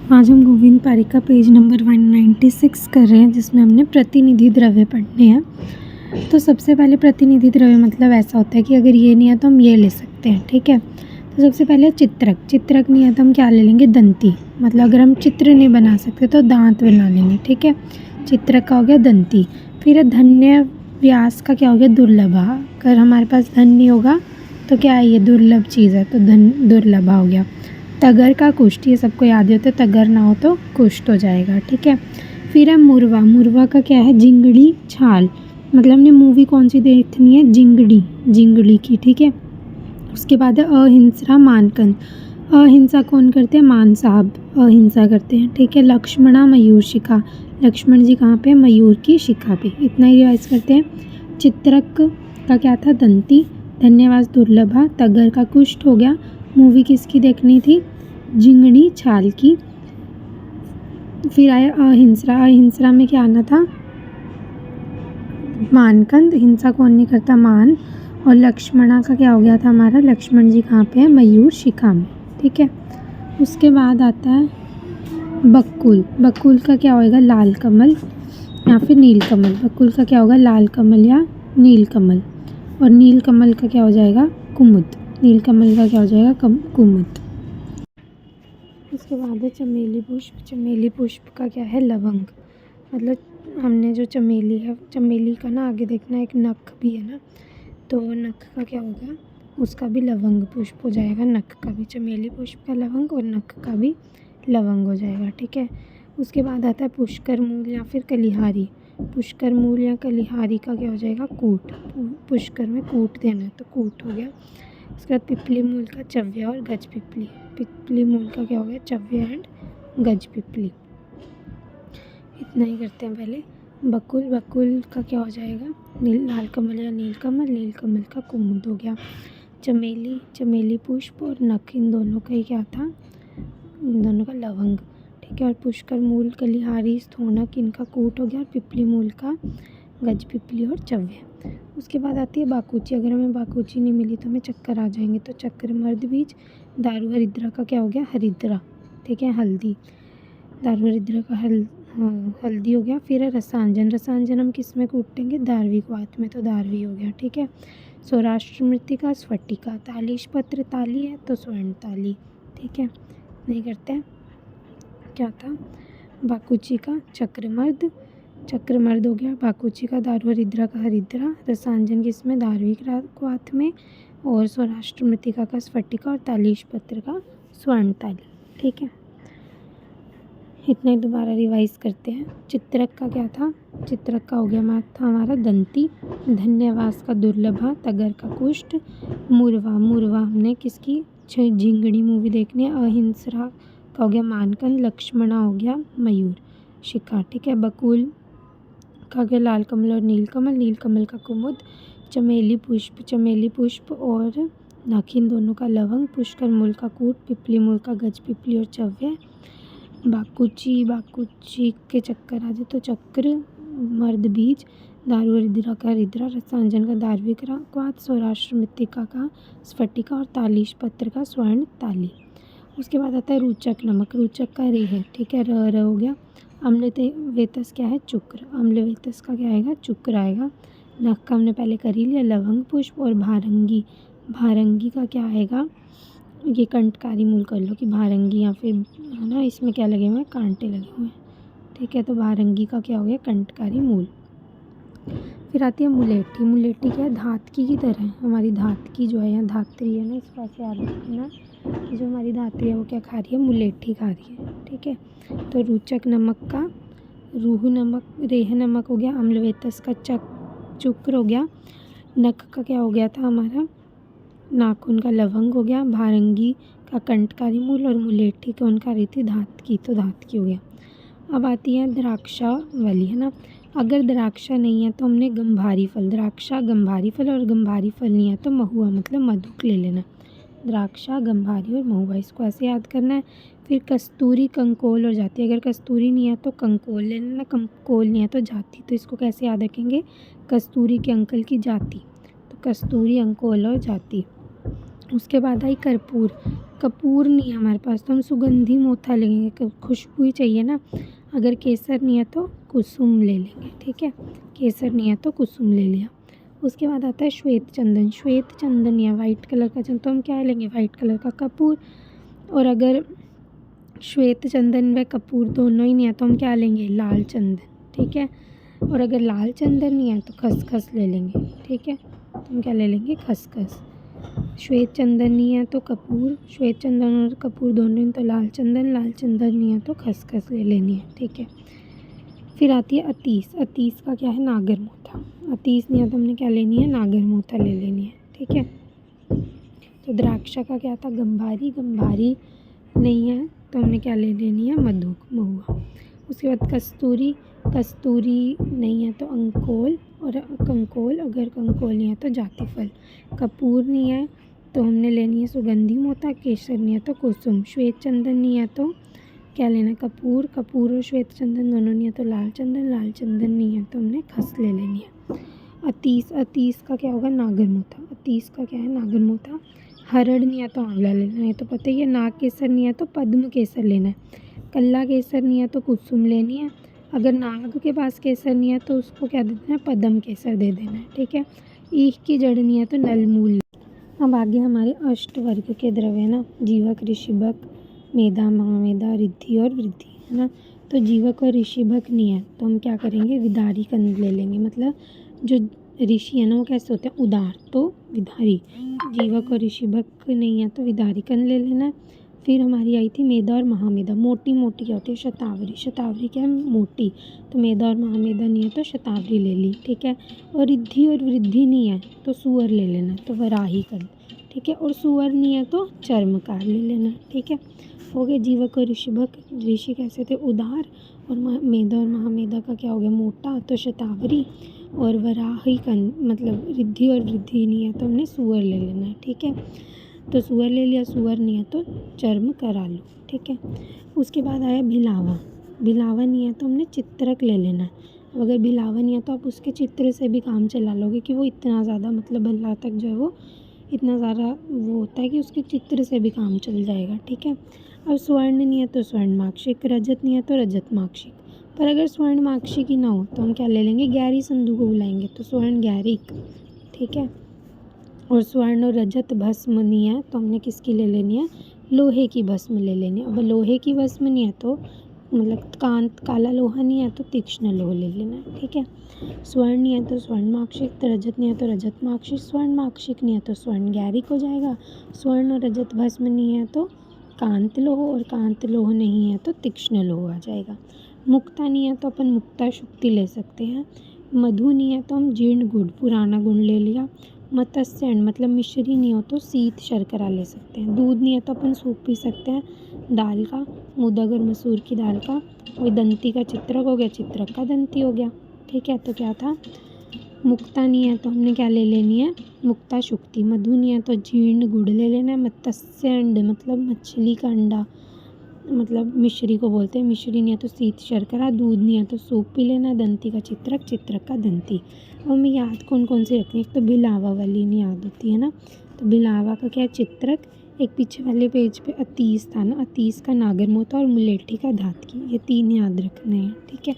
आज हम गोविंद पारिक का पेज नंबर 196 कर रहे हैं, जिसमें हमने प्रतिनिधि द्रव्य पढ़ने हैं। तो सबसे पहले प्रतिनिधि द्रव्य मतलब ऐसा होता है कि अगर ये नहीं है तो हम ये ले सकते हैं, ठीक है। तो सबसे पहले चित्रक नहीं है तो हम क्या ले लेंगे, दंती। मतलब अगर हम चित्र नहीं बना सकते तो दांत बना लेंगे, ठीक है। चित्रक का हो गया दंती। फिर धन्य व्यास का क्या हो गया, दुर्लभा। अगर हमारे पास धन नहीं होगा तो क्या है, ये दुर्लभ चीज़ है, तो धन दुर्लभा हो गया। तगर का कुष्ठ, ये सबको याद होता है, तगर ना हो तो कुष्ठ हो जाएगा, ठीक है। फिर है मुरवा। मुरवा का क्या है, जिंगड़ी छाल। मतलब हमने मूवी कौन सी देखनी है, जिंगड़ी की, ठीक है। उसके बाद है अहिंसा मानकंद। अहिंसा कौन करते हैं, मान साहब अहिंसा करते हैं, ठीक है। लक्ष्मणा मयूर शिखा। लक्ष्मण जी कहाँ पे, मयूर की शिखा पे। इतना ही रिवाइज करते हैं। चित्रक का क्या था, दंती। धन्यवाद दुर्लभा। तगर का कुष्ठ हो गया। मूवी किसकी देखनी थी, जिंगड़ी छाल की। फिर आया अहिंसा। अहिंसा में क्या आना था, मानकंद। हिंसा कौन नहीं करता, मान। और लक्ष्मणा का क्या हो गया था हमारा, लक्ष्मण जी कहाँ पे है, मयूर शिखा में, ठीक है। उसके बाद आता है बकुल। बकुल का क्या होएगा, लाल कमल या फिर नील कमल। बकुल का क्या होगा, लाल कमल या नील कमल। और नील कमल का क्या हो जाएगा, कुमुद। नील कमल का क्या हो जाएगा, कुमुद। उसके बाद है चमेली पुष्प। चमेली पुष्प का क्या है, लवंग। मतलब हमने जो चमेली है, चमेली का ना आगे देखना एक नख भी है ना, तो नख का क्या होगा, उसका भी लवंग पुष्प हो जाएगा। नख का भी, चमेली पुष्प का लवंग और नख का भी लवंग हो जाएगा, ठीक है। उसके बाद आता है पुष्कर मूल या फिर कलिहारी। पुष्कर मूल या कलिहारी का क्या हो जाएगा, कूट। पुष्कर में कूट देना है तो कूट हो गया। उसके बाद पिपली मूल का चव्य और गज पिपली। पिपली मूल का क्या हो गया, चव्य एंड गज पिपली। इतना ही करते हैं पहले। बकुल का क्या हो जाएगा, लाल कमल या नील कमल। नील कमल का कुमुद हो गया। चमेली पुष्प और नख, इन दोनों का ही क्या था, इन दोनों का लवंग, ठीक है। और पुष्कर मूल, कलिहारी, स्थोनक, इनका कूट हो गया। और पिपली मूल का गज पिपली और चव्य। उसके बाद आती है बाकुची। अगर हमें बाकुची नहीं मिली तो हमें चक्कर आ जाएंगे, तो चक्रमर्द बीज। दारू हरिद्रा का क्या हो गया, हरिद्रा, ठीक है, हल्दी। दारू हरिद्रा का हल्दी हो गया। फिर है रसांजन। रसांजन हम किस में कूटेंगे, दारवी वात में, तो दारवी हो गया, ठीक है। सौराष्ट्र मृत्तिका स्फटिका। तालीश पत्र ताली है तो स्वर्ण ताली, ठीक है। नहीं करते हैं, क्या था, बाकुची का चक्रमर्द हो गया। बाकुची का दारू हरिद्रा का हरिद्रा। रसांजन किसमें, दारवी क्वाथ में। और सौराष्ट्र मृत्तिका का स्फटिका और तालीश पत्र का स्वर्ण ताली, ठीक है। इतना ही दोबारा रिवाइज करते हैं। चित्रक का क्या था, चित्रक का हो गया था हमारा दंती। धन्यवास का दुर्लभा। तगर का कुष्ठ। मुरवा हमने किसकी, झिंगड़ी मूवी देखनी है। अहिंसा का हो गया मानकंद। लक्ष्मणा हो गया मयूर शिखा, ठीक है। बकुल का गया लाल कमल और नील कमल का कुमुद। चमेली पुष्प और नख, इन दोनों का लवंग। पुष्कर मूल का कूट। पिपली मूल का गज पिपली और चव्य। बाकुची के चक्कर आ जाए तो चक्र मर्द बीज। दारू हरिद्रा का हरिद्रा। रसांजन का दारवी क्वाथ। सौराष्ट्र मृत्तिका का स्फटिका और तालीश पत्र का स्वर्ण ताली। उसके बाद आता है रूचक नमक। रूचक का रे है, ठीक है, र हो गया। अम्ल वेतस क्या है, चुक्र। अम्ल वेतस का क्या आएगा, चुक्र आएगा। नख का हमने पहले कर ही लिया, लवंग पुष्प। और भारंगी का क्या आएगा, ये कंटकारी मूल कर लो कि भारंगी, या फिर है ना, इसमें क्या लगे हुए हैं, कांटे लगे हुए हैं, ठीक है। तो भारंगी का क्या हो गया, कंटकारी मूल। फिर आती है मुलेठी। मुलेठी क्या है, धातकी की तरह है। हमारी धातकी जो है, यहाँ धात्री है ना, इसको ऐसे याद रखना कि जो हमारी धात्री है वो क्या खा रही है, मुलेठी खा रही है, ठीक है। तो रूचक नमक का रेह नमक हो गया। अम्लवेतस का चुक्र हो गया। नख का क्या हो गया था हमारा, नाखून का लवंग हो गया। भारंगी का कंटकारी मूल। और मुलेठी कौन खा रही थी, धातकी, तो धातकी हो गया। अब आती है द्राक्षावली, है ना। अगर द्राक्षा नहीं है तो हमने गंभारी फल, द्राक्षा गंभारी फल, और गंभारी फल नहीं है तो महुआ मतलब मधुक ले लेना। द्राक्षा, गंभारी और महुआ, इसको ऐसे याद करना है। फिर कस्तूरी, कंकोल और जाति। अगर कस्तूरी नहीं है तो कंकोल ले लेना, कंकोल नहीं है तो जाति। तो इसको कैसे याद रखेंगे, कस्तूरी के अंकल की जाति, तो कस्तूरी, अंकोल और जाति। उसके बाद आई कर्पूर। कपूर नहीं है हमारे पास तो हम सुगंधी मोथा लेंगे, खुशबू ही चाहिए ना। अगर केसर नहीं है तो कुसुम ले लेंगे, ठीक है। केसर नहीं है तो कुसुम ले लिया। उसके बाद आता है श्वेत चंदन। श्वेत चंदन या वाइट कलर का चंदन, तो हम क्या लेंगे, वाइट कलर का कपूर। और अगर श्वेत चंदन व कपूर दोनों ही नहीं है तो हम क्या लेंगे, लाल चंदन, ठीक है। और अगर लाल चंदन नहीं है तो खसखस ले लेंगे, ठीक है। तो हम क्या ले लेंगे, खसखस। श्वेत चंदन नहीं है तो कपूर, श्वेत चंदन और कपूर दोनों नहीं तो लाल चंदन, लाल चंदन नहीं है तो खसखस ले लेनी है, ठीक है। फिर आती है अतीस। अतीस का क्या है, नागर मोथा। अतीस नहीं है तो हमने क्या लेनी है, नागर मोथा ले लेनी है, ठीक है। तो द्राक्षा का क्या था, गंभारी। गंभारी नहीं है तो हमने क्या ले लेनी है, महुआ। उसके बाद कस्तूरी। कस्तूरी नहीं है तो अंकोल, और कंकोल, अगर कंकोल नहीं है तो जातिफल। कपूर नहीं है तो हमने लेनी है सुगंधी मोथा। केसर नहीं है तो कुसुम। श्वेत चंदन नहीं है तो क्या लेना है, कपूर। कपूर और श्वेत चंदन दोनों नहीं है तो लाल चंदन। लाल चंदन नहीं है तो हमने खस ले लेनी है। अतीस। अतीस का क्या होगा, नागर मोथा। अतीस का क्या है, नागर मोथा। हरड़ नहीं है तो आंवला लेना है, तो पता ही है। नाग केसर नहीं है तो पद्म केसर लेना है। कल्ला केसर नहीं है तो कुसुम लेनी है। अगर नाग के पास केसर नहीं है तो उसको क्या दे देना है, पद्म केसर दे देना है, ठीक है। ईख की जड़ नहीं है तो नलमूल। अब आगे हमारे अष्टवर्ग के द्रव्य ना, जीवक, ऋषिभक, मेधा, महामेधा, रिद्धि और वृद्धि, है ना। तो जीवक और ऋषिभक नहीं है तो हम क्या करेंगे, विदारी कंद ले लेंगे। मतलब जो ऋषि है ना वो कैसे होते हैं, उदार, तो विदारी। जीवक और ऋषिभक नहीं है तो विदारी कंद ले लेना है। फिर हमारी आई थी मेधा और महामेधा। मोटी मोटी क्या होती है, शतावरी। शतावरी क्या है, मोटी। तो मेधा और महामेधा नहीं है तो शतावरी ले ली, ठीक है। और रिद्धि और वृद्धि नहीं है तो सुअर ले लेना, तो वराही कंद, ठीक है। और सुअर नहीं है तो चर्मकार ले लेना, ठीक है। हो गए जीवक और ऋषिभक। ऋषि कैसे थे, उदार। और मेधा और महामेधा का क्या हो गया, मोटा, तो शतावरी। और वराही कंद मतलब रिद्धि और वृद्धि नहीं है तो हमने सुअर ले लेना है, ठीक है। तो सुअर ले लिया, सुअर नहीं है तो चर्म करा लो, ठीक है। उसके बाद आया भिलावा। भिलावा नहीं है तो हमने चित्रक ले लेना है। अब अगर भिलावा नहीं है तो आप उसके चित्र से भी काम चला लोगे कि वो इतना ज़्यादा मतलब भल्ला तक जो है वो इतना ज़्यादा वो होता है कि उसके चित्र से भी काम चल जाएगा, ठीक है। अब स्वर्ण नहीं है तो स्वर्णमाक्षिक। रजत नहीं है तो रजतमाक्षिक। पर अगर स्वर्णमाक्षिक ही ना हो तो हम क्या ले लेंगे, गैरी संधू को बुलाएंगे, तो स्वर्ण गैरिक, ठीक है। और स्वर्ण और रजत भस्म नहीं है तो हमने किसकी ले लेनी है, लोहे की भस्म ले लेनी है। अब लोहे की भस्म नहीं है तो मतलब काला लोहा नहीं है तो तीक्ष्ण लोहा ले लेना है, ठीक है। स्वर्ण नहीं है तो स्वर्णमाक्षिक। रजत नहीं है तो रजतमाक्षिक। स्वर्णमाक्षिक नहीं है तो स्वर्ण गैरिक हो जाएगा। स्वर्ण और रजत भस्म नहीं है तो कांत लोह, और कांत लोह नहीं है तो तीक्ष्ण लोह आ जाएगा। मुक्ता नहीं है तो अपन मुक्ता शुक्ति ले सकते हैं। मधु नहीं है तो हम जीर्ण गुड़, पुराना गुड़ ले लिया। मत्स्य मतलब मिश्री नहीं हो तो शीत शर्करा ले सकते हैं। दूध नहीं है तो अपन सूप पी सकते हैं दाल का, मुदग और मसूर की दाल का। वही दंती का चित्रक हो गया, चित्रक का दंती हो गया, ठीक है। तो क्या था, मुक्ता नहीं है तो हमने क्या ले लेनी है, मुक्ता शुक्ति। मधु नहीं है तो जीर्ण गुड़ ले लेना है। मत्स्य अंड मतलब मछली का अंडा, मतलब मिश्री को बोलते हैं। मिश्री नहीं है तो शीत शर्करा। दूध नहीं है तो सूप पी लेना। दंती का चित्रक, चित्रक का दंती। और हमें याद कौन कौन सी रखनी है, एक तो भिलावा वाली नहीं याद होती है ना, तो भिलावा का क्या है, चित्रक। एक पीछे वाले पेज पे अतीस था ना, अतीस का नागर मोथा और मुलेठी का धातकी, ये तीन याद रखने हैं, ठीक है।